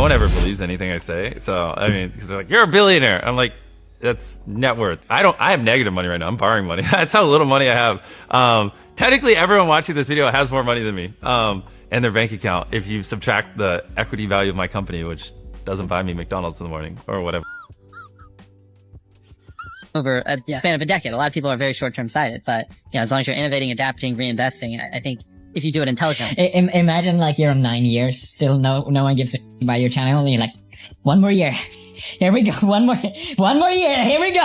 one ever believes anything I say. So, I mean, because they're like, you're a billionaire. I'm like, that's net worth. I have negative money right now. I'm borrowing money. That's how little money I have. Technically, everyone watching this video has more money than me in their bank account if you subtract the equity value of my company, which doesn't buy me McDonald's in the morning or whatever. Over a span of a decade, a lot of people are very short-term sighted, but as long as you're innovating, adapting, reinvesting, I think if you do it intelligently. Imagine like you're on 9 years, still no one gives a about your channel, and you're like, one more year, here we go, one more year, here we go.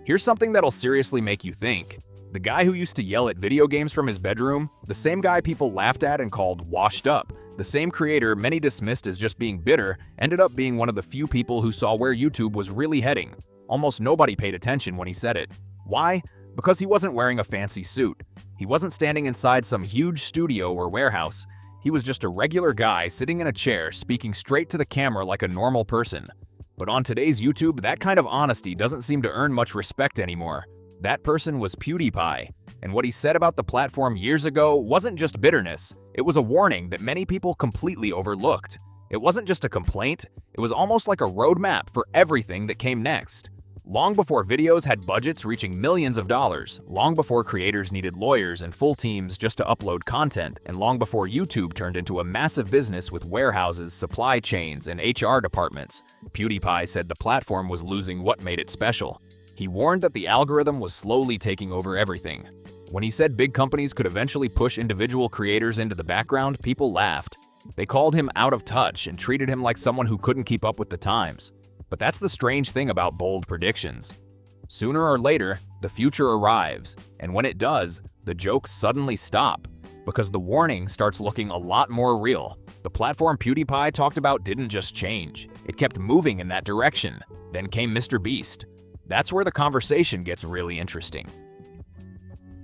Here's something that'll seriously make you think. The guy who used to yell at video games from his bedroom, the same guy people laughed at and called washed up, the same creator many dismissed as just being bitter, ended up being one of the few people who saw where YouTube was really heading. Almost nobody paid attention when he said it. Why? Because he wasn't wearing a fancy suit. He wasn't standing inside some huge studio or warehouse. He was just a regular guy sitting in a chair speaking straight to the camera like a normal person. But on today's YouTube, that kind of honesty doesn't seem to earn much respect anymore. That person was PewDiePie, and what he said about the platform years ago wasn't just bitterness, it was a warning that many people completely overlooked. It wasn't just a complaint, it was almost like a roadmap for everything that came next. Long before videos had budgets reaching millions of dollars, long before creators needed lawyers and full teams just to upload content, and long before YouTube turned into a massive business with warehouses, supply chains, and HR departments, PewDiePie said the platform was losing what made it special. He warned that the algorithm was slowly taking over everything. When he said big companies could eventually push individual creators into the background, people laughed. They called him out of touch and treated him like someone who couldn't keep up with the times. But that's the strange thing about bold predictions. Sooner or later, the future arrives, and when it does, the jokes suddenly stop, because the warning starts looking a lot more real. The platform PewDiePie talked about didn't just change, it kept moving in that direction. Then came MrBeast. That's where the conversation gets really interesting.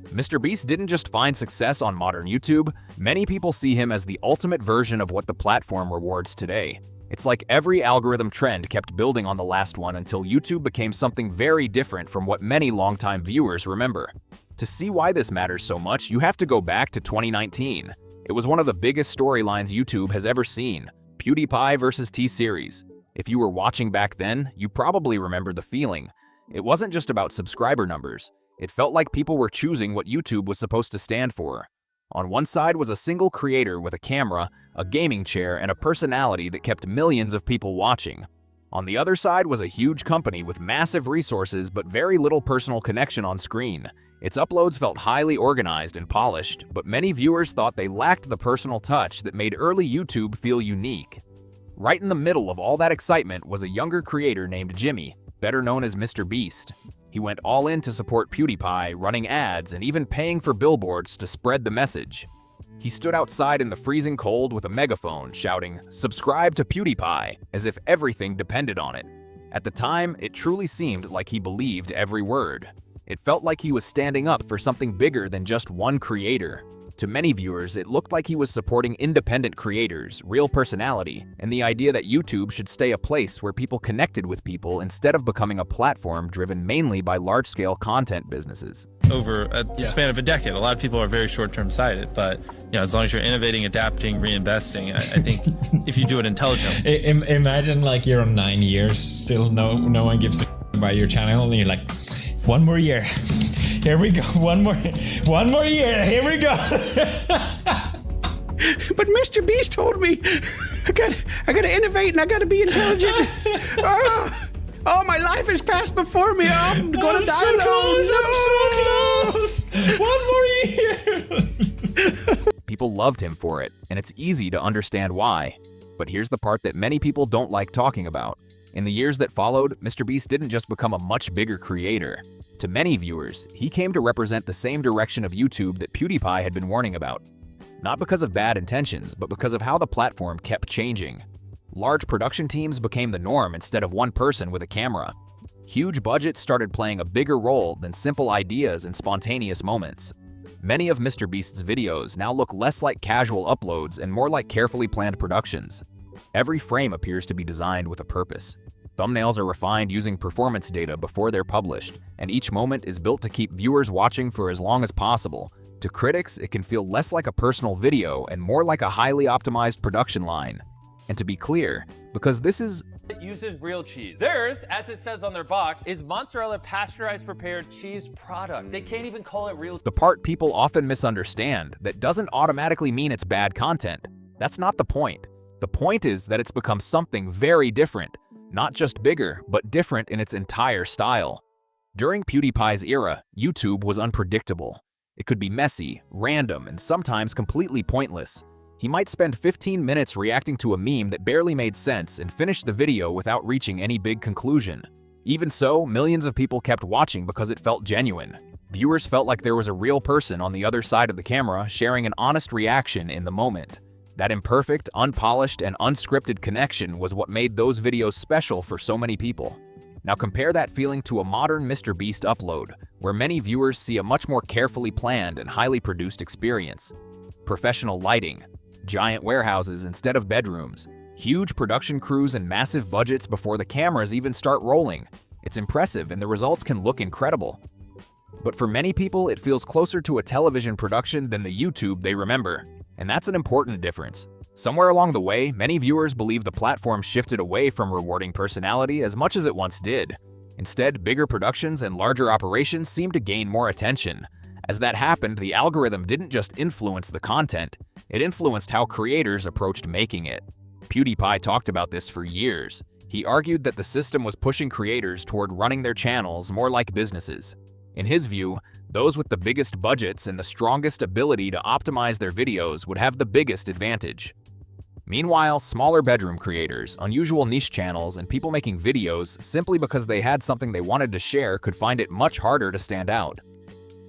MrBeast didn't just find success on modern YouTube, many people see him as the ultimate version of what the platform rewards today. It's like every algorithm trend kept building on the last one until YouTube became something very different from what many longtime viewers remember. To see why this matters so much, you have to go back to 2019. It was one of the biggest storylines YouTube has ever seen, PewDiePie versus T-Series. If you were watching back then, you probably remember the feeling. It wasn't just about subscriber numbers. It felt like people were choosing what YouTube was supposed to stand for. On one side was a single creator with a camera, a gaming chair, and a personality that kept millions of people watching. On the other side was a huge company with massive resources but very little personal connection on screen. Its uploads felt highly organized and polished, but many viewers thought they lacked the personal touch that made early YouTube feel unique. Right in the middle of all that excitement was a younger creator named Jimmy, better known as MrBeast. He went all in to support PewDiePie, running ads and even paying for billboards to spread the message. He stood outside in the freezing cold with a megaphone shouting, "Subscribe to PewDiePie," as if everything depended on it. At the time, it truly seemed like he believed every word. It felt like he was standing up for something bigger than just one creator. To many viewers, it looked like he was supporting independent creators, real personality, and the idea that YouTube should stay a place where people connected with people instead of becoming a platform driven mainly by large-scale content businesses. Over a span of a decade, a lot of people are very short-term sighted, but as long as you're innovating, adapting, reinvesting, I think if you do it intelligently. Imagine like you're on 9 years, still no one gives a about your channel, and you're like, one more year. Here we go. One more year. Here we go. But MrBeast told me I gotta innovate and I gotta be intelligent. Oh, my life is passed before me. I'm gonna die so alone. close. I'm so close. One more year. People loved him for it, and it's easy to understand why. But here's the part that many people don't like talking about. In the years that followed, MrBeast didn't just become a much bigger creator. To many viewers, he came to represent the same direction of YouTube that PewDiePie had been warning about. Not because of bad intentions, but because of how the platform kept changing. Large production teams became the norm instead of one person with a camera. Huge budgets started playing a bigger role than simple ideas and spontaneous moments. Many of MrBeast's videos now look less like casual uploads and more like carefully planned productions. Every frame appears to be designed with a purpose. Thumbnails are refined using performance data before they're published, and each moment is built to keep viewers watching for as long as possible. To critics, it can feel less like a personal video and more like a highly optimized production line. And to be clear, because this is It uses real cheese. Theirs, as it says on their box, is mozzarella pasteurized prepared cheese product. They can't even call it real. the part people often misunderstand that doesn't automatically mean it's bad content. That's not the point. The point is that it's become something very different, not just bigger, but different in its entire style. During PewDiePie's era, YouTube was unpredictable. It could be messy, random, and sometimes completely pointless. He might spend 15 minutes reacting to a meme that barely made sense and finish the video without reaching any big conclusion. Even so, millions of people kept watching because it felt genuine. Viewers felt like there was a real person on the other side of the camera sharing an honest reaction in the moment. That imperfect, unpolished, and unscripted connection was what made those videos special for so many people. Now compare that feeling to a modern MrBeast upload, where many viewers see a much more carefully planned and highly produced experience. Professional lighting, giant warehouses instead of bedrooms, huge production crews and massive budgets before the cameras even start rolling. It's impressive and the results can look incredible. But for many people, it feels closer to a television production than the YouTube they remember. And that's an important difference. Somewhere along the way, many viewers believe the platform shifted away from rewarding personality as much as it once did. Instead, bigger productions and larger operations seem to gain more attention. As that happened, the algorithm didn't just influence the content, it influenced how creators approached making it. PewDiePie talked about this for years. He argued that the system was pushing creators toward running their channels more like businesses. In his view, those with the biggest budgets and the strongest ability to optimize their videos would have the biggest advantage. Meanwhile, smaller bedroom creators, unusual niche channels, and people making videos simply because they had something they wanted to share could find it much harder to stand out.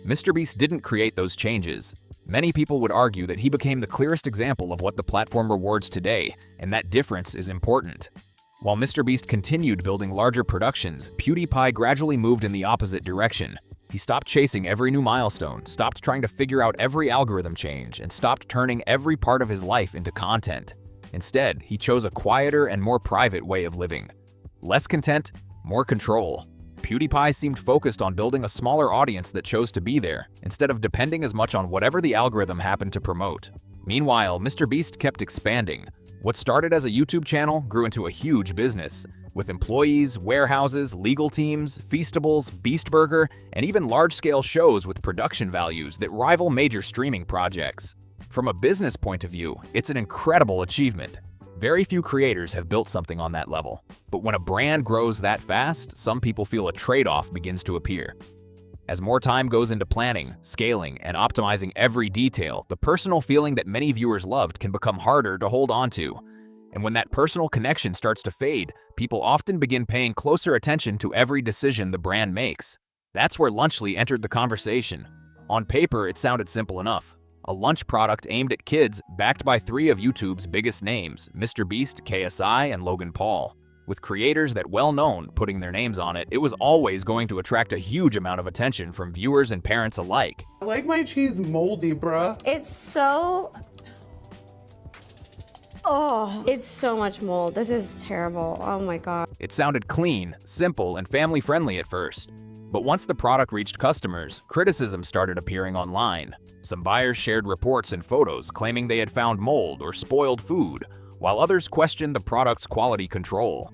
MrBeast didn't create those changes. Many people would argue that he became the clearest example of what the platform rewards today, and that difference is important. While MrBeast continued building larger productions, PewDiePie gradually moved in the opposite direction. He stopped chasing every new milestone, stopped trying to figure out every algorithm change, and stopped turning every part of his life into content. Instead, he chose a quieter and more private way of living. Less content, more control. PewDiePie seemed focused on building a smaller audience that chose to be there, instead of depending as much on whatever the algorithm happened to promote. Meanwhile, MrBeast kept expanding. What started as a YouTube channel grew into a huge business, with employees, warehouses, legal teams, feastables, Beast Burger, and even large-scale shows with production values that rival major streaming projects. From a business point of view, it's an incredible achievement. Very few creators have built something on that level. But when a brand grows that fast, some people feel a trade-off begins to appear. As more time goes into planning, scaling, and optimizing every detail, the personal feeling that many viewers loved can become harder to hold on to. And when that personal connection starts to fade, people often begin paying closer attention to every decision the brand makes. That's where Lunchly entered the conversation. On paper, it sounded simple enough. A lunch product aimed at kids, backed by 3 of YouTube's biggest names, MrBeast, KSI, and Logan Paul. With creators that well-known putting their names on it, it was always going to attract a huge amount of attention from viewers and parents alike. I like my cheese moldy, bruh. It's so... Oh, it's so much mold. This is terrible. Oh my god. It sounded clean, simple, and family-friendly at first. But once the product reached customers, criticism started appearing online. Some buyers shared reports and photos claiming they had found mold or spoiled food, while others questioned the product's quality control.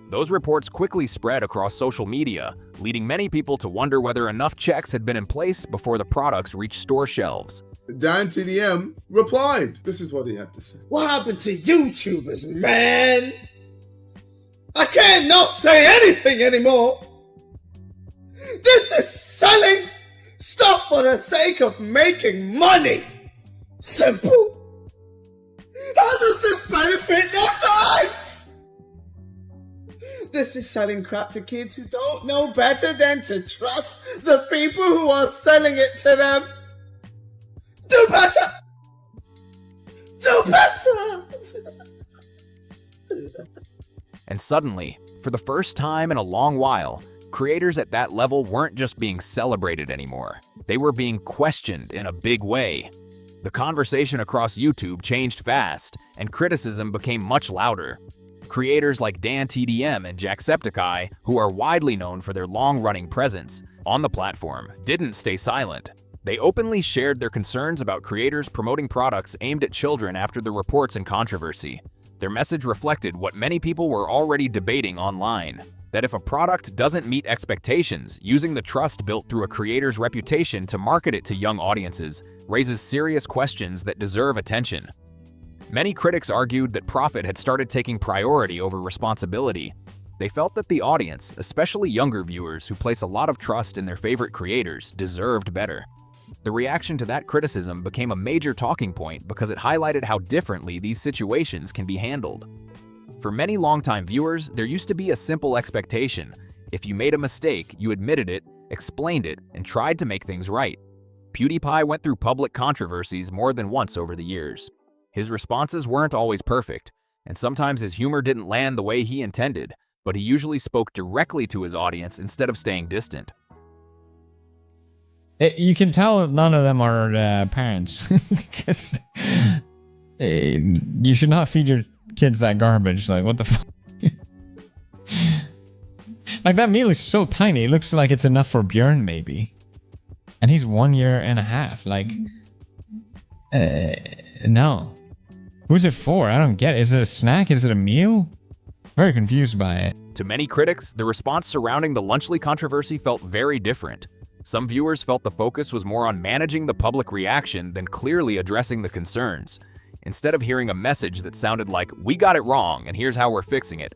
Those reports quickly spread across social media, leading many people to wonder whether enough checks had been in place before the products reached store shelves. Dan TDM replied. This is what he had to say. What happened to YouTubers, man? I can't not say anything anymore. This is selling stuff for the sake of making money. Simple. How does this benefit their life? This is selling crap to kids who don't know better than to trust the people who are selling it to them. Do better! Do better! And suddenly, for the first time in a long while, creators at that level weren't just being celebrated anymore. They were being questioned in a big way. The conversation across YouTube changed fast, and criticism became much louder. Creators like Dan TDM and Jacksepticeye, who are widely known for their long-running presence on the platform, didn't stay silent. They openly shared their concerns about creators promoting products aimed at children after the reports and controversy. Their message reflected what many people were already debating online, that if a product doesn't meet expectations, using the trust built through a creator's reputation to market it to young audiences raises serious questions that deserve attention. Many critics argued that profit had started taking priority over responsibility. They felt that the audience, especially younger viewers who place a lot of trust in their favorite creators, deserved better. The reaction to that criticism became a major talking point because it highlighted how differently these situations can be handled. For many longtime viewers, there used to be a simple expectation. If you made a mistake, you admitted it, explained it, and tried to make things right. PewDiePie went through public controversies more than once over the years. His responses weren't always perfect, and sometimes his humor didn't land the way he intended, but he usually spoke directly to his audience instead of staying distant. You can tell none of them are parents, because you should not feed your kids that garbage. Like, what the fuck? Like, that meal is so tiny, it looks like it's enough for Björn, maybe. And he's 1 year and a half. Like, no. Who's it for? I don't get it. Is it a snack? Is it a meal? Very confused by it. To many critics, the response surrounding the Lunchly controversy felt very different. Some viewers felt the focus was more on managing the public reaction than clearly addressing the concerns. Instead of hearing a message that sounded like, "We got it wrong, and here's how we're fixing it."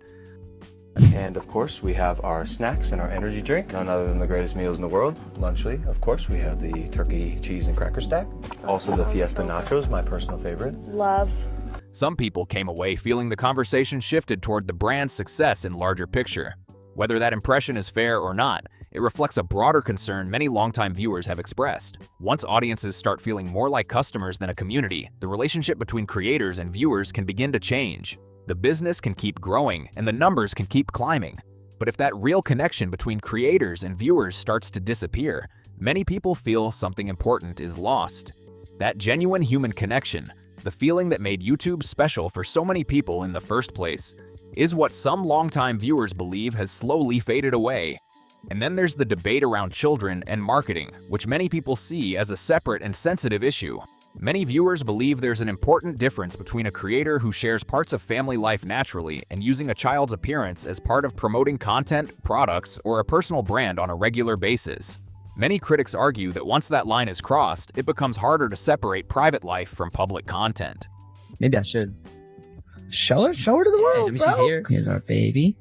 And of course, we have our snacks and our energy drink, none other than the greatest meals in the world. Lunchly, of course, we have the turkey, cheese, and cracker stack. Also the Fiesta Nachos, my personal favorite. Love. Some people came away feeling the conversation shifted toward the brand's success in larger picture. Whether that impression is fair or not, it reflects a broader concern many longtime viewers have expressed. Once audiences start feeling more like customers than a community, the relationship between creators and viewers can begin to change. The business can keep growing, and the numbers can keep climbing. But if that real connection between creators and viewers starts to disappear, many people feel something important is lost. That genuine human connection, the feeling that made YouTube special for so many people in the first place, is what some longtime viewers believe has slowly faded away. And then there's the debate around children and marketing, which many people see as a separate and sensitive issue. Many viewers believe there's an important difference between a creator who shares parts of family life naturally and using a child's appearance as part of promoting content, products, or a personal brand on a regular basis. Many critics argue that once that line is crossed, it becomes harder to separate private life from public content. Maybe I should. Show her to the world, bro. She's here. Here's our baby.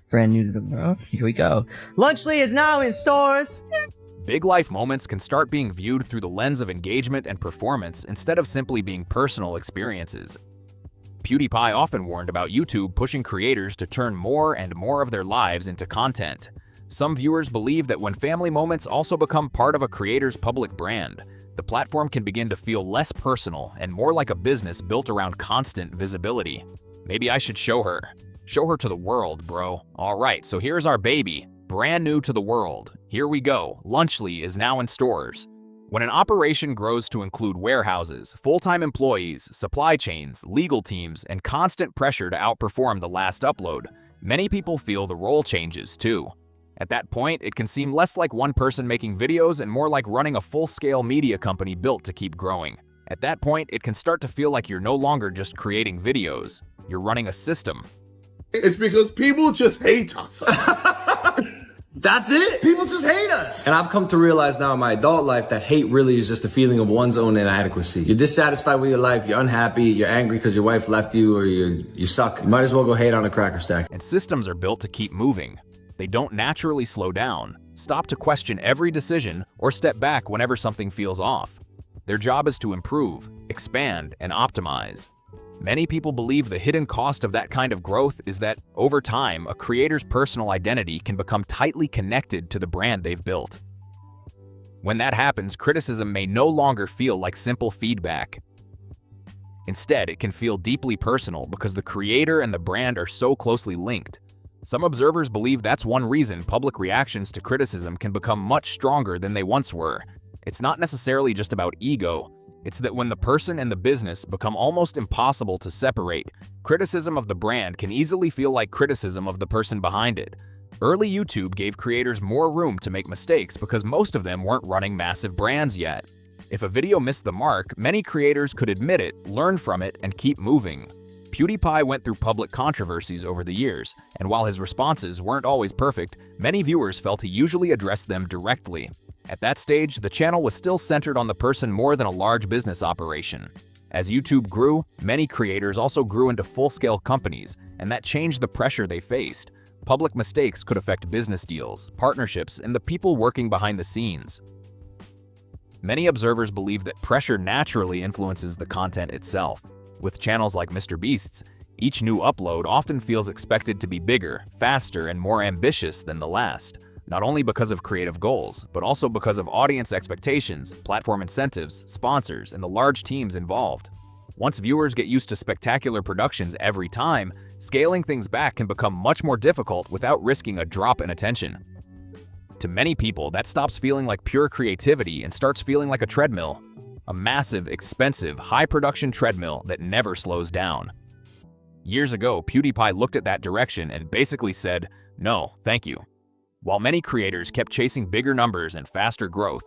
Brand new to the world. Here we go. Lunchly is now in stores. Big life moments can start being viewed through the lens of engagement and performance instead of simply being personal experiences. PewDiePie often warned about YouTube pushing creators to turn more and more of their lives into content. Some viewers believe that when family moments also become part of a creator's public brand, the platform can begin to feel less personal and more like a business built around constant visibility. Maybe I should show her. Show her to the world, bro. Alright, so here's our baby. Brand new to the world. Here we go. Lunchly is now in stores. When an operation grows to include warehouses, full-time employees, supply chains, legal teams, and constant pressure to outperform the last upload, many people feel the role changes too. At that point, it can seem less like one person making videos and more like running a full-scale media company built to keep growing. At that point, it can start to feel like you're no longer just creating videos. You're running a system. It's because people just hate us. That's it. People just hate us. And I've come to realize now in my adult life that hate really is just a feeling of one's own inadequacy. You're dissatisfied with your life, you're unhappy, you're angry because your wife left you, or you suck. You might as well go hate on a cracker stack. And systems are built to keep moving. They don't naturally slow down, stop to question every decision, or step back whenever something feels off. Their job is to improve, expand, and optimize. Many people believe the hidden cost of that kind of growth is that, over time, a creator's personal identity can become tightly connected to the brand they've built. When that happens, criticism may no longer feel like simple feedback. Instead, it can feel deeply personal because the creator and the brand are so closely linked. Some observers believe that's one reason public reactions to criticism can become much stronger than they once were. It's not necessarily just about ego. It's that when the person and the business become almost impossible to separate, criticism of the brand can easily feel like criticism of the person behind it. Early YouTube gave creators more room to make mistakes because most of them weren't running massive brands yet. If a video missed the mark, many creators could admit it, learn from it, and keep moving. PewDiePie went through public controversies over the years, and while his responses weren't always perfect, many viewers felt he usually addressed them directly. At that stage, the channel was still centered on the person more than a large business operation. As YouTube grew, many creators also grew into full-scale companies, and that changed the pressure they faced. Public mistakes could affect business deals, partnerships, and the people working behind the scenes. Many observers believe that pressure naturally influences the content itself. With channels like MrBeast's, each new upload often feels expected to be bigger, faster, and more ambitious than the last, not only because of creative goals, but also because of audience expectations, platform incentives, sponsors, and the large teams involved. Once viewers get used to spectacular productions every time, scaling things back can become much more difficult without risking a drop in attention. To many people, that stops feeling like pure creativity and starts feeling like a treadmill. A massive, expensive, high-production treadmill that never slows down. Years ago, PewDiePie looked at that direction and basically said, "No, thank you." While many creators kept chasing bigger numbers and faster growth,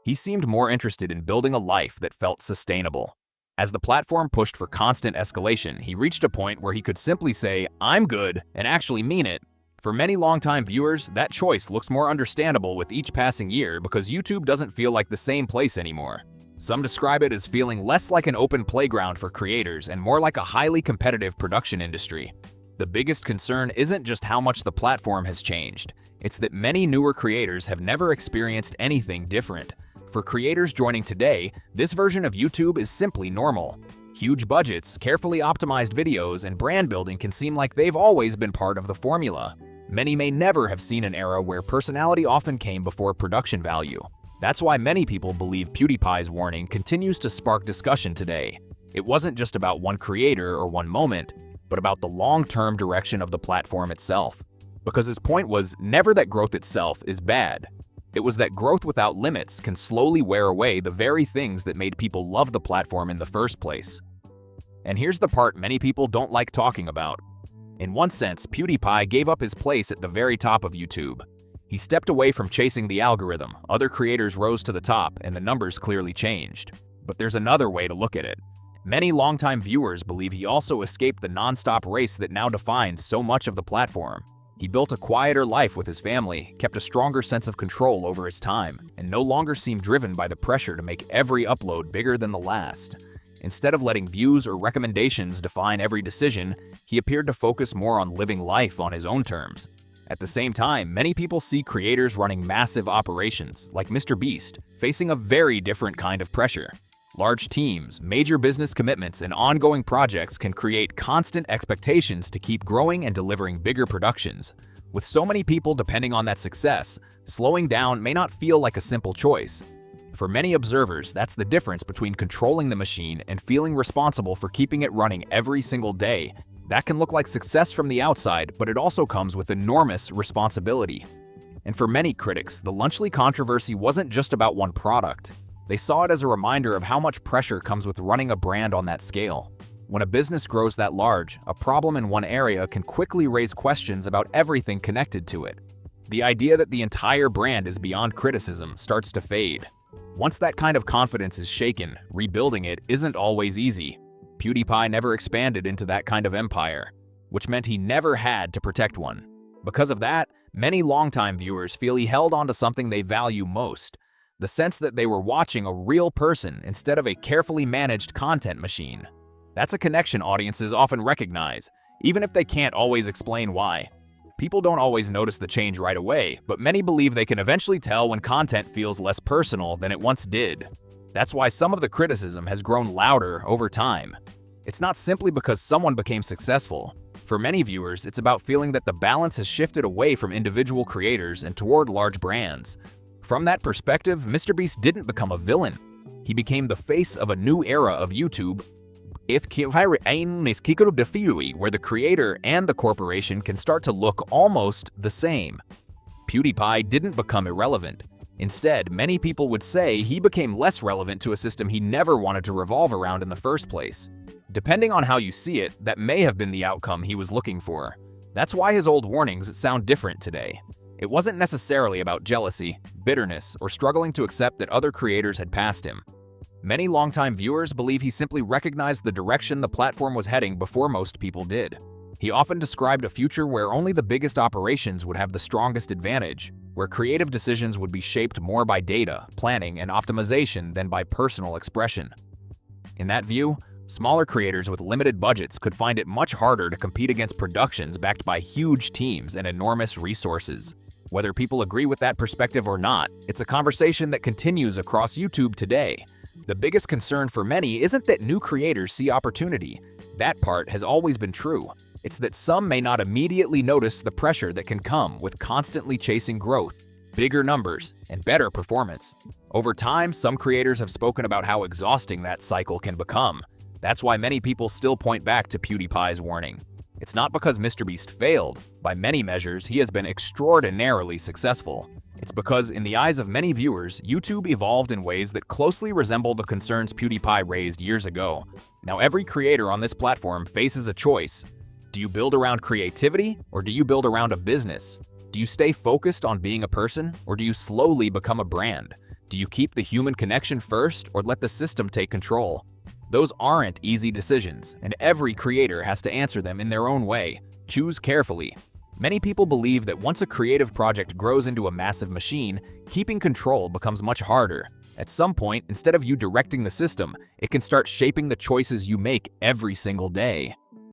he seemed more interested in building a life that felt sustainable. As the platform pushed for constant escalation, he reached a point where he could simply say, "I'm good," and actually mean it. For many longtime viewers, that choice looks more understandable with each passing year because YouTube doesn't feel like the same place anymore. Some describe it as feeling less like an open playground for creators and more like a highly competitive production industry. The biggest concern isn't just how much the platform has changed. It's that many newer creators have never experienced anything different. For creators joining today, this version of YouTube is simply normal. Huge budgets, carefully optimized videos, and brand building can seem like they've always been part of the formula. Many may never have seen an era where personality often came before production value. That's why many people believe PewDiePie's warning continues to spark discussion today. It wasn't just about one creator or one moment, but about the long-term direction of the platform itself. Because his point was never that growth itself is bad. It was that growth without limits can slowly wear away the very things that made people love the platform in the first place. And here's the part many people don't like talking about. In one sense, PewDiePie gave up his place at the very top of YouTube. He stepped away from chasing the algorithm, other creators rose to the top, and the numbers clearly changed. But there's another way to look at it. Many longtime viewers believe he also escaped the non-stop race that now defines so much of the platform. He built a quieter life with his family, kept a stronger sense of control over his time, and no longer seemed driven by the pressure to make every upload bigger than the last. Instead of letting views or recommendations define every decision, he appeared to focus more on living life on his own terms. At the same time, many people see creators running massive operations, like MrBeast, facing a very different kind of pressure. Large teams, major business commitments, and ongoing projects can create constant expectations to keep growing and delivering bigger productions. With so many people depending on that success, slowing down may not feel like a simple choice. For many observers, that's the difference between controlling the machine and feeling responsible for keeping it running every single day. That can look like success from the outside, but it also comes with enormous responsibility. And for many critics, the Lunchly controversy wasn't just about one product. They saw it as a reminder of how much pressure comes with running a brand on that scale. When a business grows that large, a problem in one area can quickly raise questions about everything connected to it. The idea that the entire brand is beyond criticism starts to fade. Once that kind of confidence is shaken, rebuilding it isn't always easy. PewDiePie never expanded into that kind of empire, which meant he never had to protect one. Because of that, many longtime viewers feel he held onto something they value most, the sense that they were watching a real person instead of a carefully managed content machine. That's a connection audiences often recognize, even if they can't always explain why. People don't always notice the change right away, but many believe they can eventually tell when content feels less personal than it once did. That's why some of the criticism has grown louder over time. It's not simply because someone became successful. For many viewers, it's about feeling that the balance has shifted away from individual creators and toward large brands. From that perspective, MrBeast didn't become a villain. He became the face of a new era of YouTube, where the creator and the corporation can start to look almost the same. PewDiePie didn't become irrelevant. Instead, many people would say he became less relevant to a system he never wanted to revolve around in the first place. Depending on how you see it, that may have been the outcome he was looking for. That's why his old warnings sound different today. It wasn't necessarily about jealousy, bitterness, or struggling to accept that other creators had passed him. Many longtime viewers believe he simply recognized the direction the platform was heading before most people did. He often described a future where only the biggest operations would have the strongest advantage, where creative decisions would be shaped more by data, planning, and optimization than by personal expression. In that view, smaller creators with limited budgets could find it much harder to compete against productions backed by huge teams and enormous resources. Whether people agree with that perspective or not, it's a conversation that continues across YouTube today. The biggest concern for many isn't that new creators see opportunity. That part has always been true. It's that some may not immediately notice the pressure that can come with constantly chasing growth, bigger numbers, and better performance. Over time, some creators have spoken about how exhausting that cycle can become. That's why many people still point back to PewDiePie's warning. It's not because MrBeast failed. By many measures, he has been extraordinarily successful. It's because, in the eyes of many viewers, YouTube evolved in ways that closely resemble the concerns PewDiePie raised years ago. Now, every creator on this platform faces a choice. Do you build around creativity, or do you build around a business? Do you stay focused on being a person, or do you slowly become a brand? Do you keep the human connection first, or let the system take control? Those aren't easy decisions, and every creator has to answer them in their own way. Choose carefully. Many people believe that once a creative project grows into a massive machine, keeping control becomes much harder. At some point, instead of you directing the system, it can start shaping the choices you make every single day.